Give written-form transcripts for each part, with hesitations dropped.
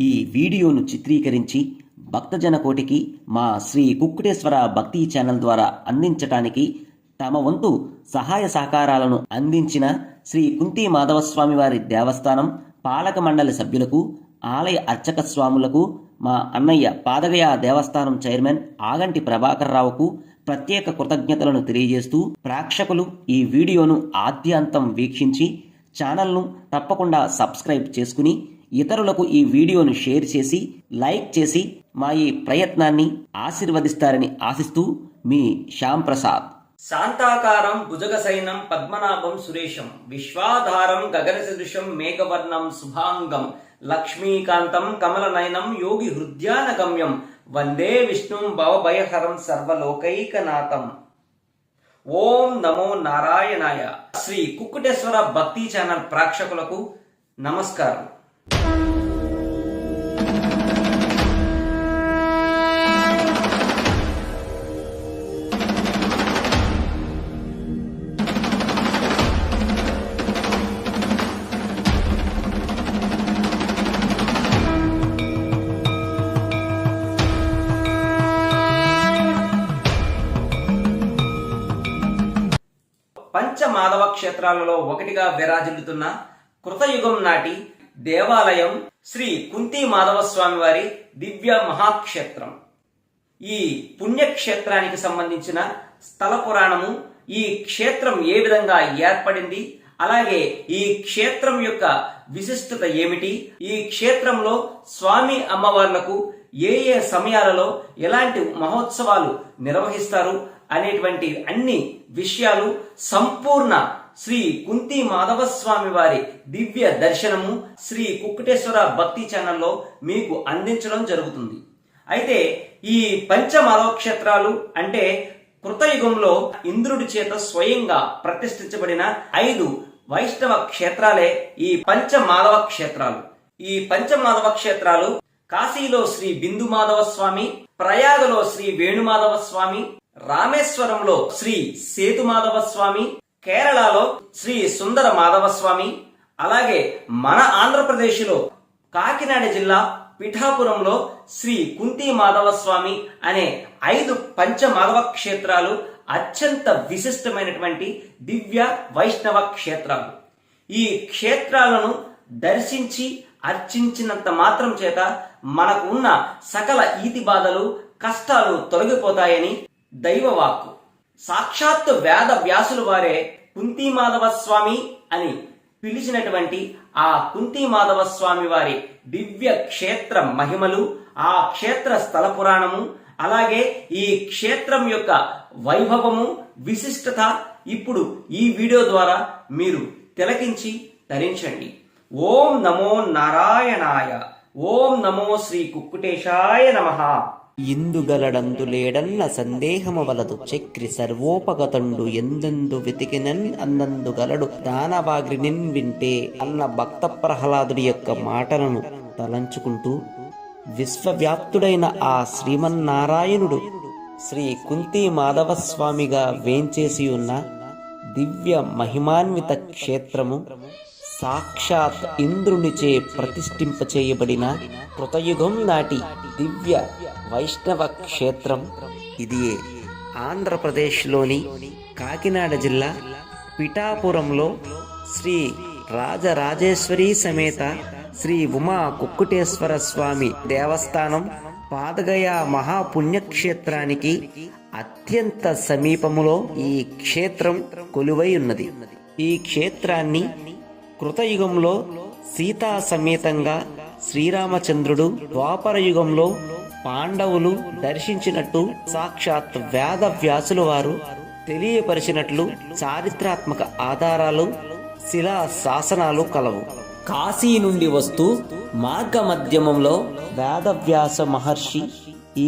ఈ వీడియోను చిత్రీకరించి భక్తజన కోటికి మా శ్రీ కుక్కుటేశ్వర భక్తి ఛానల్ ద్వారా అందించటానికి తమ వంతు సహాయ సహకారాలను అందించిన శ్రీ కుంతి మాధవస్వామి వారి దేవస్థానం పాలక మండలి సభ్యులకు, ఆలయ అర్చక స్వాములకు, మా అన్నయ్య పాదగయ దేవస్థానం చైర్మన్ ఆగంటి ప్రభాకర్ రావుకు ప్రత్యేక కృతజ్ఞతలను తెలియజేస్తూ, ప్రేక్షకులు ఈ వీడియోను ఆద్యాంతం వీక్షించి ఛానల్ను తప్పకుండా సబ్స్క్రైబ్ చేసుకుని ఇతరులకు ఈ వీడియోను షేర్ చేసి లైక్ చేసి మా ఈ ప్రయత్నాన్ని ఆశీర్వదిస్తారని ఆశిస్తూ మీ శ్యామ్ ప్రసాద్. శాంతాకారం భుజగసైనం పద్మనాభం సురేశం విశ్వాధారం గగనసదృశం మేఘవర్ణం శుభాంగం లక్ష్మీకాంతం కమలనయనం యోగి హృద్యానగమ్యం వందే విష్ణుం భవభయహరం సర్వలోకైకనాథం. ఓం నమో నారాయణాయ. శ్రీ కుక్కుటేశ్వర భక్తి ఛానల్ ప్రేక్షకులకు నమస్కారం. పంచమాధవ క్షేత్రాలలో ఒకటిగా విరాజిల్లుతున్న కృతయుగం నాటి దేవాలయం శ్రీ కుంతి మాధవ స్వామి వారి దివ్య మహాక్షేత్రం. ఈ పుణ్యక్షేత్రానికి సంబంధించిన స్థల పురాణము, ఈ క్షేత్రం ఏ విధంగా ఏర్పడింది, అలాగే ఈ క్షేత్రం యొక్క విశిష్టత ఏమిటి, ఈ క్షేత్రంలో స్వామి అమ్మవార్లకు ఏ ఏ సమయాలలో ఎలాంటి మహోత్సవాలు నిర్వహిస్తారు అనేటువంటి అన్ని విషయాలు సంపూర్ణ శ్రీ కుంతి మాధవ స్వామి వారి దివ్య దర్శనము శ్రీ కుక్కుటేశ్వర భక్తి ఛానల్లో మీకు అందించడం జరుగుతుంది. అయితే ఈ పంచమాధవ క్షేత్రాలు అంటే కృతయుగంలో ఇంద్రుడి చేత స్వయంగా ప్రతిష్ఠించబడిన 5 వైష్ణవ క్షేత్రాలే ఈ పంచమాధవ క్షేత్రాలు. ఈ పంచమాధవ క్షేత్రాలు కాశీలో శ్రీ బిందు మాధవ స్వామి, ప్రయాగలో శ్రీ వేణుమాధవ స్వామి, రామేశ్వరంలో శ్రీ సేతు మాధవ స్వామి, కేరళలో శ్రీ సుందర మాధవ స్వామి, అలాగే మన ఆంధ్రప్రదేశ్లో కాకినాడ జిల్లా పిఠాపురంలో శ్రీ కుంతి మాధవ స్వామి అనే 5 పంచమాధవ క్షేత్రాలు అత్యంత విశిష్టమైనటువంటి దివ్య వైష్ణవ క్షేత్రాలు. ఈ క్షేత్రాలను దర్శించి అర్చించినంత మాత్రం చేత మనకు ఉన్న సకల ఈతి బాధలు, కష్టాలు తొలగిపోతాయని దైవవాక్కు. సాక్షాత్తు వేద వ్యాసులు వారే కుంతి మాధవ స్వామి అని పిలిచినటువంటి ఆ కుంతి మాధవ స్వామి వారి దివ్య క్షేత్ర మహిమలు, ఆ క్షేత్ర స్థల పురాణము, అలాగే ఈ క్షేత్రం యొక్క వైభవము, విశిష్టత ఇప్పుడు ఈ వీడియో ద్వారా మీరు తిలకించి ధరించండి. ఓం నమో నారాయణాయ. ఓం నమో శ్రీ కుక్కుటేశాయ నమః. ఇందుగలడందు లేడన్న సందేహము వలదు చక్రి సర్వోపగతండు ఎందెందు వెతికినన్ అన్నందు గలడు దానవాగ్రినిన్ వింటే అన్న భక్త ప్రహ్లాదుడి యొక్క మాటలను తలంచుకుంటూ విశ్వవ్యాప్తుడైన ఆ శ్రీమన్నారాయణుడు శ్రీ కుంతి మాధవ స్వామిగా వేంచేసి ఉన్న దివ్య మహిమాన్విత క్షేత్రము సాక్షాత్ ఇంద్రునిచే ప్రతిష్ఠింపచేయబడిన కృతయుగం నాటి దివ్య వైష్ణవ క్షేత్రం ఇది. ఆంధ్రప్రదేశ్లోని కాకినాడ జిల్లా పిఠాపురంలో శ్రీ రాజరాజేశ్వరి సమేత శ్రీ ఉమా కుక్కుటేశ్వర స్వామి దేవస్థానం పాదగయ మహాపుణ్యక్షేత్రానికి అత్యంత సమీపములో ఈ క్షేత్రం కొలువై ఉన్నది. ఈ క్షేత్రాన్ని కృతయుగంలో సీతా సమేతంగా శ్రీరామచంద్రుడు, ద్వాపర యుగంలో పాండవులు దర్శించినట్టు సాక్షాత్ వేద వ్యాసుల వారు తెలియపరిచినట్లు చారిత్రాత్మక ఆధారాలు, శిలా శాసనాలు కలవు. కాశీ నుండి వస్తూ మార్గ మధ్యమంలో వేదవ్యాస మహర్షి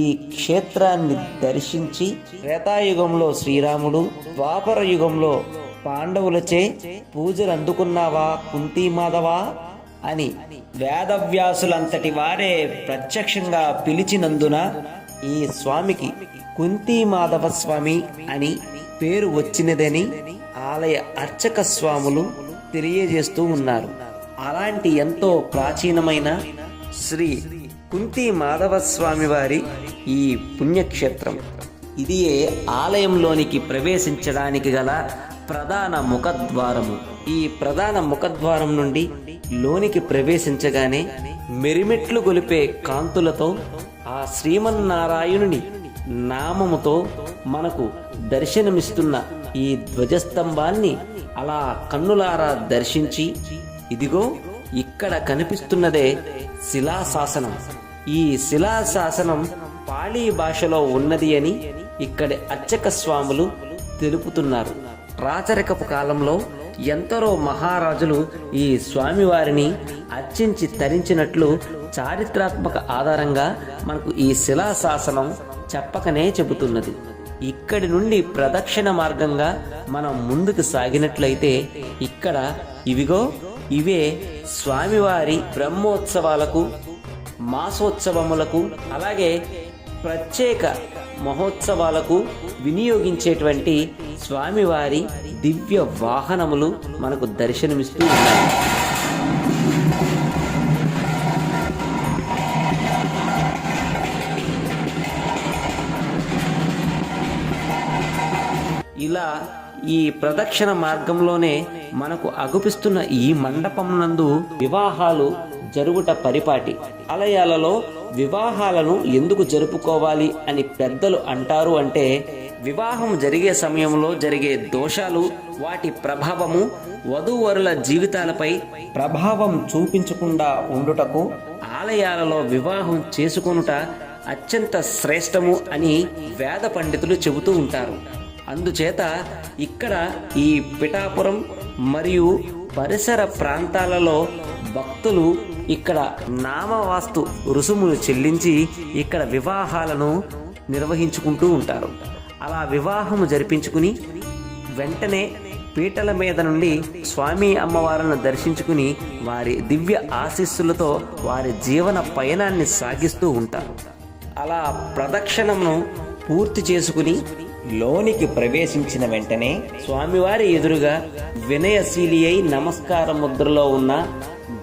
ఈ క్షేత్రాన్ని దర్శించి త్రేతాయుగంలో శ్రీరాముడు, ద్వాపర యుగంలో పాండవులచే పూజలు అందుకున్నావా కుంతి మాధవా అని వేదవ్యాసులంతటి వారే ప్రత్యక్షంగా పిలిచినందున ఈ స్వామికి కుంతి మాధవ స్వామి అని పేరు వచ్చినదని ఆలయ అర్చక స్వాములు తెలియజేస్తూ ఉన్నారు. అలాంటి ఎంతో ప్రాచీనమైన శ్రీ కుంతి మాధవ స్వామి వారి ఈ పుణ్యక్షేత్రం. ఇది ఆలయంలోనికి ప్రవేశించడానికి గల ప్రధాన ముఖద్వారము. ఈ ప్రధాన ముఖద్వారం నుండి లోనికి ప్రవేశించగానే మెరిమెట్లు గొలిపే కాంతులతో ఆ శ్రీమన్నారాయణుని నామముతో మనకు దర్శనమిస్తున్న ఈ ధ్వజస్తంభాన్ని అలా కన్నులారా దర్శించి, ఇదిగో ఇక్కడ కనిపిస్తున్నదే శిలాశాసనం. ఈ శిలాశాసనం పాళీ భాషలో ఉన్నది అని ఇక్కడి అర్చక స్వాములు తెలుపుతున్నారు. రాచరికపు కాలంలో ఎందరో మహారాజులు ఈ స్వామివారిని అర్చించి తరించినట్లు చారిత్రాత్మక ఆధారంగా మనకు ఈ శిలాశాసనం చెప్పకనే చెబుతున్నది. ఇక్కడి నుండి ప్రదక్షిణ మార్గంగా మనం ముందుకు సాగినట్లయితే ఇక్కడ ఇవే స్వామివారి బ్రహ్మోత్సవాలకు, మాసోత్సవములకు, అలాగే ప్రత్యేక మహోత్సవాలకు వినియోగించేటువంటి స్వామివారి దివ్య వాహనములు మనకు దర్శనమిస్తూ ఉన్నాయి. ఇలా ఈ ప్రదక్షిణ మార్గంలోనే మనకు అగుపిస్తున్న ఈ మండపం నందు వివాహాలు జరుగుట పరిపాటి. ఆలయాలలో వివాహాలను ఎందుకు జరుపుకోవాలి అని పెద్దలు అంటారు అంటే, వివాహం జరిగే సమయంలో జరిగే దోషాలు, వాటి ప్రభావము వధూవరుల జీవితాలపై ప్రభావం చూపించకుండా ఉండుటకు ఆలయాలలో వివాహం చేసుకొనుట అత్యంత శ్రేష్టము అని వేద పండితులు చెబుతూ ఉంటారు. అందుచేత ఇక్కడ ఈ పిఠాపురం మరియు పరిసర ప్రాంతాలలో భక్తులు ఇక్కడ నామవాస్తు రుసుములు చెల్లించి ఇక్కడ వివాహాలను నిర్వహించుకుంటూ ఉంటారు. అలా వివాహము జరిపించుకుని వెంటనే పీటల మీద నుండి స్వామి అమ్మవారిని దర్శించుకుని వారి దివ్య ఆశీస్సులతో వారి జీవన పయనాన్ని సాగిస్తూ ఉంటారు. అలా ప్రదక్షిణమును పూర్తి చేసుకుని లోనికి ప్రవేశించిన వెంటనే స్వామివారి ఎదురుగా వినయశీలి అయి నమస్కార ముద్రలో ఉన్న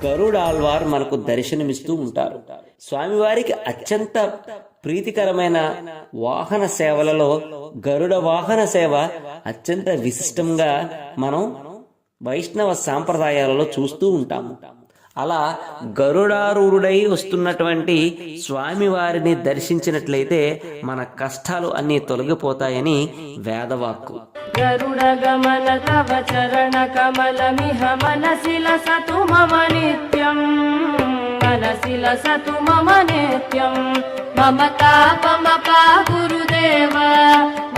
గరుడాళ్వార్ మనకు దర్శనమిస్తూ ఉంటారు. స్వామివారికి అత్యంత ప్రీతికరమైన వాహన సేవలలో గరుడ వాహన సేవ అత్యంత విశిష్టంగా మనం వైష్ణవ సాంప్రదాయాలలో చూస్తూ ఉంటాము. అలా గరుడారూఢుడై వస్తున్నటువంటి స్వామివారిని దర్శించినట్లయితే మన కష్టాలు అన్నీ తొలగిపోతాయని వేదవాక్కు. గరుడ గమన తవ చరణ కమలమిహ మనసి లసతు మమ నిత్యం, మనసి లసతు మమ నిత్యం. మమ తాపమపా గురుదేవ,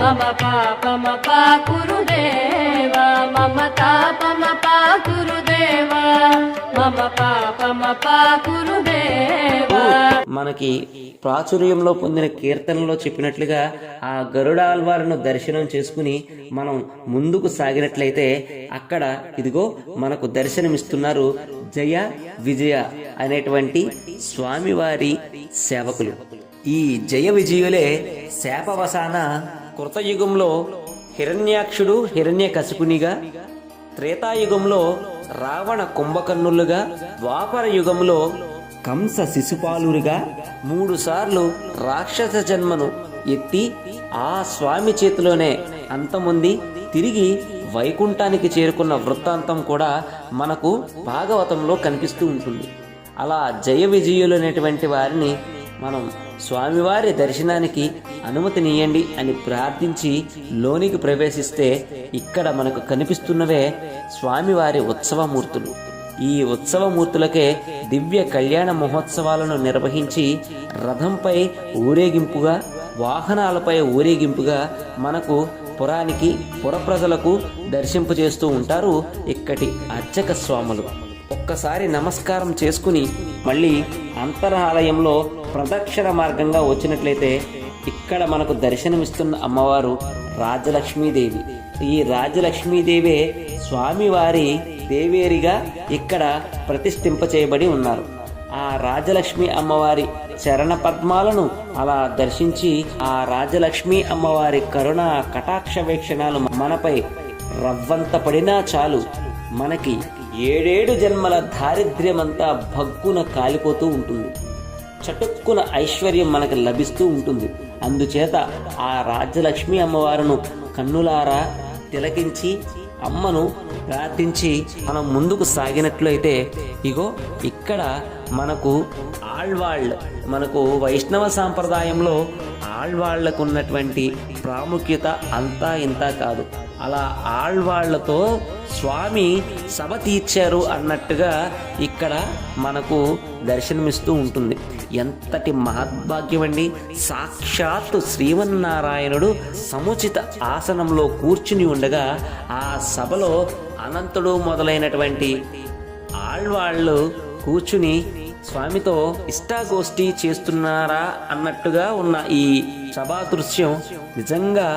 మమ పాపమపా గురుదేవ, మమ తాపమపా గురుదేవ, మమ పాపమపా గురుదేవ. మనకి ప్రాచుర్యంలో పొందిన కీర్తనలో చెప్పినట్లుగా ఆ గరుడాల్వారిను దర్శనం చేసుకుని మనం ముందుకు సాగినట్లయితే అక్కడ ఇదిగో మనకు దర్శనమిస్తున్నారు జయ విజయ అనేటువంటి స్వామివారి సేవకులు. ఈ జయ విజయులే శాపవసాన కృతయుగంలో హిరణ్యాక్షుడు హిరణ్యకశిపునిగా, త్రేతాయుగంలో రావణ కుంభకర్ణులుగా, ద్వాపర యుగంలో కంస శిశుపాలురుగా 3 సార్లు రాక్షస జన్మను ఎత్తి ఆ స్వామి చేతిలోనే అంతముంది తిరిగి వైకుంఠానికి చేరుకున్న వృత్తాంతం కూడా మనకు భాగవతంలో కనిపిస్తూ ఉంటుంది. అలా జయ విజయులైనటువంటి వారిని మనం స్వామివారి దర్శనానికి అనుమతినియండి అని ప్రార్థించి లోనికి ప్రవేశిస్తే ఇక్కడ మనకు కనిపిస్తున్నవే స్వామివారి ఉత్సవమూర్తులు. ఈ ఉత్సవమూర్తులకే దివ్య కళ్యాణ మహోత్సవాలను నిర్వహించి రథంపై ఊరేగింపుగా, వాహనాలపై ఊరేగింపుగా మనకు పురానికి పురప్రజలకు దర్శింపజేస్తూ ఉంటారు ఇక్కడి అర్చక స్వాములు. ఒక్కసారి నమస్కారం చేసుకుని మళ్ళీ అంతరాలయంలో ప్రదక్షిణ మార్గంగా వచ్చినట్లయితే ఇక్కడ మనకు దర్శనమిస్తున్న అమ్మవారు రాజలక్ష్మీదేవి. ఈ రాజలక్ష్మీదేవే స్వామివారి దేవేరిగా ఇక్కడ ప్రతిష్ఠింప చేయబడి ఉన్నారు. ఆ రాజలక్ష్మి అమ్మవారి చరణ పద్మాలను అలా దర్శించి ఆ రాజలక్ష్మి అమ్మవారి కరుణ కటాక్ష వీక్షణాలు మనపై రవ్వంత పడినా చాలు, మనకి 7 జన్మల దారిద్ర్యమంతా భగ్గున కాలిపోతూ ఉంటుంది. చటుక్కున ఐశ్వర్యం మనకు లభిస్తూ ఉంటుంది. అందుచేత ఆ రాజ్యలక్ష్మి అమ్మవారును కన్నులారా తిలకించి అమ్మను ప్రార్థించి మనం ముందుకు సాగినట్లయితే ఇగో ఇక్కడ మనకు ఆళ్వాళ్ళ్, మనకు వైష్ణవ సాంప్రదాయంలో ఆళ్వాళ్లకు ఉన్నటువంటి ప్రాముఖ్యత అంతా ఇంత కాదు. అలా ఆళ్వాళ్లతో స్వామి సభ తీర్చారు అన్నట్టుగా ఇక్కడ మనకు దర్శనమిస్తూ ఉంటుంది. ఎంతటి మహద్భాగ్యం అండి! సాక్షాత్తు శ్రీమన్నారాయణుడు సముచిత ఆసనంలో కూర్చుని ఉండగా ఆ సభలో అనంతుడు మొదలైనటువంటి ఆళ్వాళ్ళు కూర్చుని స్వామితో ఇష్టాగోష్ఠి చేస్తున్నారా అన్నట్టుగా ఉన్న ఈ సభా దృశ్యం నిజంగా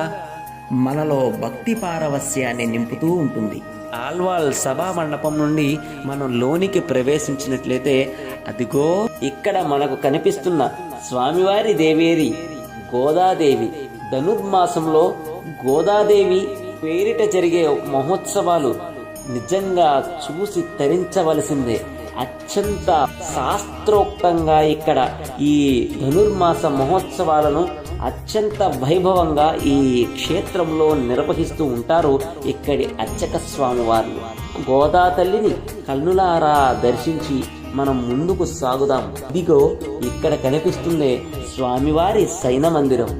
మనలో భక్తి పారవస్యాన్ని నింపుతూ ఉంటుంది. ఆళ్వాల్ సభా మండపం నుండి మనం లోనికి ప్రవేశించినట్లయితే అదిగో ఇక్కడ మనకు కనిపిస్తున్న స్వామివారి దేవేరి గోదాదేవి. ధనుర్మాసంలో గోదాదేవి పేరిట జరిగే మహోత్సవాలు నిజంగా చూసి తరించవలసిందే. అత్యంత శాస్త్రోక్తంగా ఇక్కడ ఈ ధనుర్మాస మహోత్సవాలను అత్యంత వైభవంగా ఈ క్షేత్రంలో నిర్వహిస్తూ ఉంటారు ఇక్కడి అర్చక స్వామి వారు. గోదా తల్లిని కన్నులారా దర్శించి మనం ముందుకు సాగుదాం. ఇదిగో ఇక్కడ కనిపిస్తుందే స్వామివారి శయన మందిరం.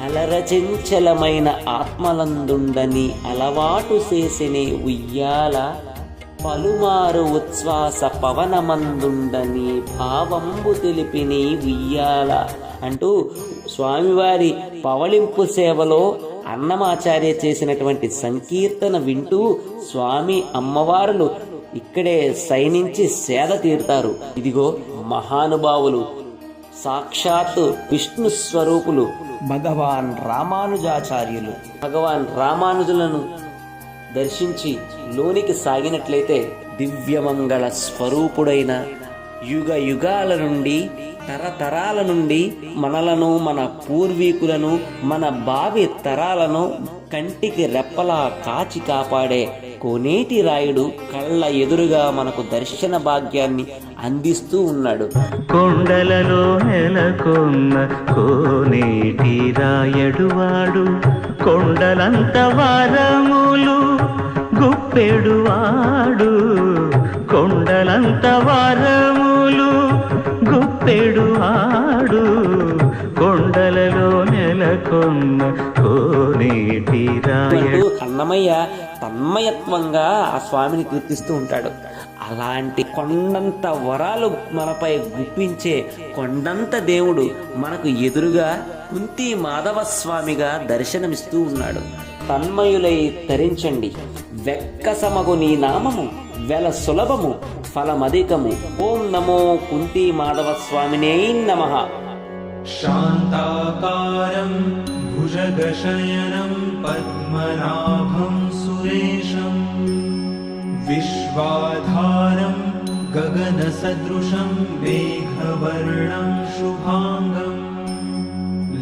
అలరచంచలమైన ఆత్మలందుండని అలవాటు చేసిని ఉయ్యాల, పలుమారు ఉచ్ఛ్వాస పవనమందుండని భావంబు తెలిపిని ఉయ్యాల అంటూ స్వామివారి పవళింపు సేవలో అన్నమాచార్య చేసినటువంటి సంకీర్తన వింటూ స్వామి అమ్మవారులు ఇక్కడే శయనించి సేద తీరుతారు. ఇదిగో మహానుభావులు సాక్షాత్తు విష్ణు స్వరూపులు భగవాన్ రామానుజాచార్యులు. భగవాన్ రామానుజులను దర్శించి లోనికి సాగినట్లయితే దివ్యమంగళ స్వరూపుడైన యుగ యుగాల నుండి తరతరాల నుండి మనలను, మన పూర్వీకులను, మన భావి తరాలను కంటికి రెప్పలా కాచి కాపాడే కోనేటి రాయుడు కళ్ళ ఎదురుగా మనకు దర్శన భాగ్యాన్ని అందిస్తూ ఉన్నాడు. కొండలలో నెలకొన్న కోనేటి రాయుడు వాడు, కొండలంత వారములు గుప్పెడువాడు, కొండలంత వారములు గుప్పెడువాడు, కొండలలో నెలకొన్న కోనేటి రాయుడు. అన్నమయ్య తన్మయత్వంగా ఆ స్వామిని కీర్తిస్తూ ఉంటాడు. అలాంటి కొండంత వరాలు మనపై గుప్పించే కొండంత దేవుడు మనకు ఎదురుగా కుంతి మాధవ స్వామిగా దర్శనమిస్తూ ఉన్నాడు. తన్మయులై తరించండి, వెక్కసమగు నీ నామము వెల సులభము ఫలమధికము. ఓం నమో కుంతి మాధవ స్వామినే నమః. శాంతాకారం భుజగశయనం పద్మనాభం సురేశం, విశ్వాధారం గగనసదృశం మేఘవర్ణం శుభాంగం,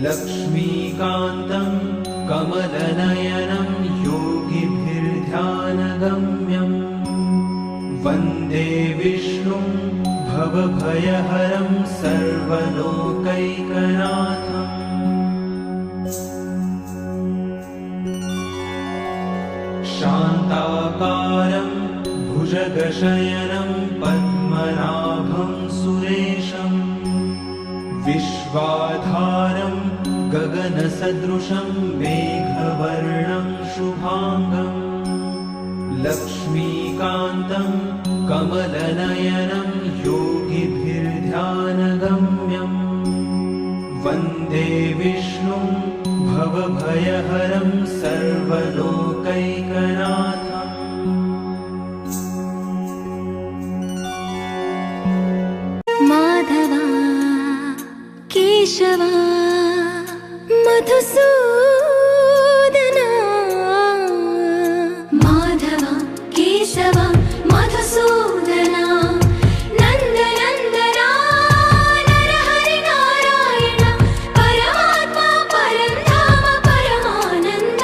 లక్ష్మీకాంతం కమలనయనం యోగిభిర్ధ్యానగమ్యం, వందే విష్ణుం భవభయహరం సర్వలోకైకనాథం. శాంతాకారం భుజగశయనం పద్మనాభం సురేశం, విశ్వాధారం గగనసదృశం మేఘవర్ణం శుభాంగం, లక్ష్మీకాంతం కమలనయనం యోగిభిర్ధ్యానగమ్యం, వందే విష్ణుం భవభయహరం సర్వలోకైకనాథం. మాధవా కేశవా మధుసూదనా, మాధవ కేశవ మధుసూదనా, నందనందనా నరహరి నారాయణ, పరమాత్మ పరంధామ పరమానంద,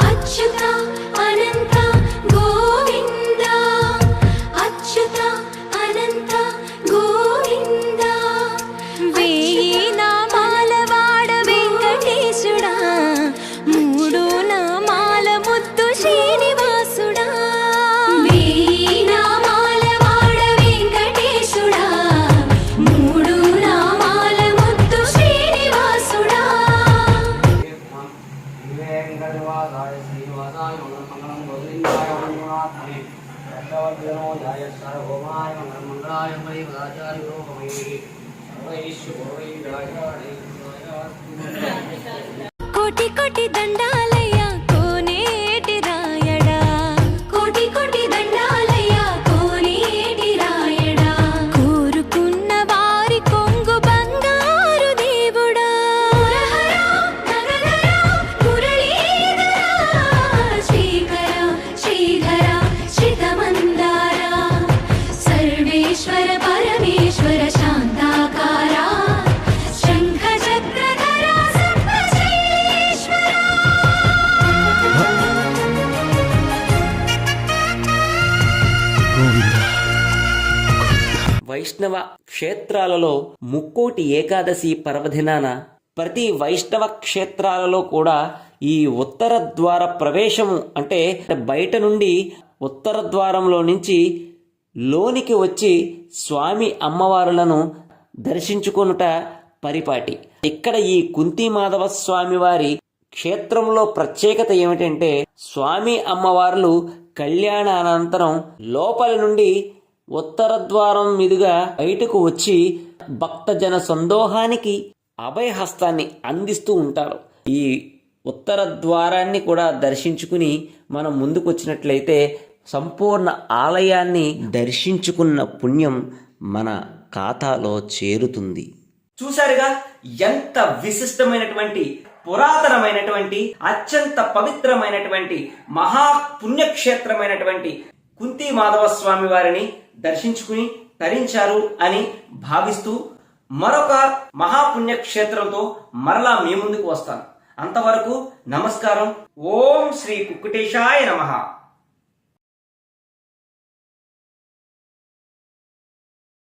అచ్యుత అనంత గోవింద కోటి కోటి దండాలయ్యా కోనేటి రాయడా కోటి కోటి దండాలయ్యా కోనేటి రాయడా కోరుకున్న వారి కొంగు బంగారు దేవుడా మురహరా నగధరా మురళీధరా శ్రీకర శ్రీధర శ్రితమందార సర్వేశ్వర పరమేశ్వర శాంతాకార శంఖ చక్రధర సర్వశ్రేష్ఠ వైష్ణవ క్షేత్రాలలో ముక్కోటి ఏకాదశి పర్వదినాన ప్రతి వైష్ణవ క్షేత్రాలలో కూడా ఈ ఉత్తర ద్వార ప్రవేశము అంటే బయట నుండి ఉత్తర ద్వారంలో నుంచి లోనికి వచ్చి స్వామి అమ్మవారులను దర్శించుకొనుట పరిపాటి. ఇక్కడ ఈ కుంతి మాధవ స్వామి వారి క్షేత్రంలో ప్రత్యేకత ఏమిటంటే స్వామి అమ్మవార్లు కళ్యాణ అనంతరం లోపలి నుండి ఉత్తర ద్వారం మీదుగా బయటకు వచ్చి భక్తజన సందోహానికి అభయహస్తాన్ని అందిస్తూ ఉంటారు. ఈ ఉత్తర ద్వారాన్ని కూడా దర్శించుకుని మనం ముందుకు వచ్చినట్లయితే సంపూర్ణ ఆలయాన్ని దర్శించుకున్న పుణ్యం మన ఖాతాలో చేరుతుంది. చూశారుగా ఎంత విశిష్టమైనటువంటి పురాతనమైనటువంటి అత్యంత పవిత్రమైనటువంటి మహా పుణ్యక్షేత్రమైనటువంటి కుంతి మాధవ స్వామి వారిని దర్శించుకుని తరించారు అని భావిస్తూ మరొక మహాపుణ్యక్షేత్రంతో మరలా మీ ముందుకు వస్తాను. అంతవరకు నమస్కారం. ఓం శ్రీ కుక్కుటేశాయ నమః.